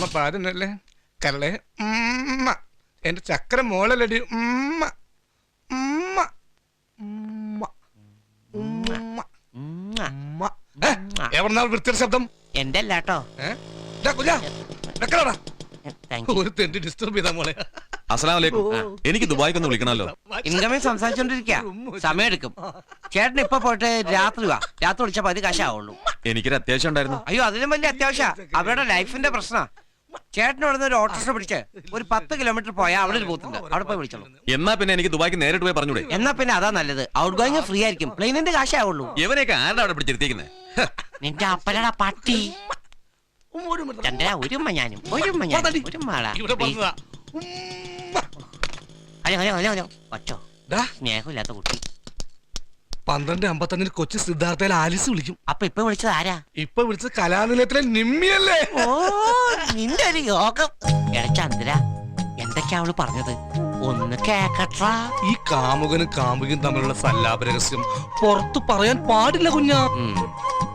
അമ്മ പാടുന്നല്ലേ കരളെ എന്റെ ചക്കര മോളലടി എവിടെന്നാ വൃത്തിയുടെ ശബ്ദം? എന്റെ അല്ലാട്ടോ. ഒരു തെണ്ടി ഡിസ്റ്റർബ് ചെയ്താ മോളെ. എനിക്ക് ദുബായിക്കൊന്ന് വിളിക്കണല്ലോ. ഇൻകമിങ് സംസാരിച്ചോണ്ടിരിക്ക, സമയം എടുക്കും. ചേട്ടൻ ഇപ്പൊ പോയിട്ട് രാത്രി വാ. രാത്രി വിളിച്ചാ 10 കാശാവുള്ളൂ. എനിക്കൊരു അത്യാവശ്യം ഉണ്ടായിരുന്നു. അയ്യോ, അതിലും വലിയ അത്യാവശ്യ. അവരുടെ ലൈഫിന്റെ പ്രശ്നം. ചേട്ടനോട് ഒരു ഓട്ടോറിക്ഷ പിടിച്ച് ഒരു 10 കിലോമീറ്റർ പോയാൽ അവിടെ ഒരു ബൂത്തുണ്ട്, അവിടെ പോയി വിളിച്ചോളൂ. എന്നാ പിന്നെ എനിക്ക് ദുബായിക്ക് നേരിട്ട് പോയി പറഞ്ഞൂടെ? എന്നാ പിന്നെ അതാ നല്ലത്. ഔട്ട് ഗോയിങ് ഫ്രീ ആയിരിക്കും, പ്ലെയിനിന്റെ കാശാവുള്ളൂ. ഇവനെയൊക്കെ ആരുടെ അവിടെ പിടിച്ചിരുത്തിക്കുന്നത്? നിന്റെ അപ്പലടാ പട്ടി. ചന്ദ്ര ഒരുമ്മ ഞാനും ഒരുമാളാ. Hello hello hello hello. ഒച്ചോ സ്നേഹമില്ലാത്ത കുട്ടി. 12:55 കൊച്ചി സിദ്ധാർത്ഥയിൽ ആലിസ് വിളിക്കും. അപ്പൊ ഇപ്പൊ വിളിച്ചത് ആരാ? ഇപ്പൊ വിളിച്ചത് കലാനിലയത്തിലെ നിമ്മിയല്ലേ? ഓ, നിന്റെ ഒരു യോഗം. എടാ ചന്ദ്ര, എന്തൊക്കെയാ അവള് പറഞ്ഞത്? ഒന്ന് കേക്കട്ടാ. ഈ കാമുകനും കാമുകനും തമ്മിലുള്ള സല്ലാപ രഹസ്യം പുറത്തു പറയാൻ പാടില്ല കുഞ്ഞാ.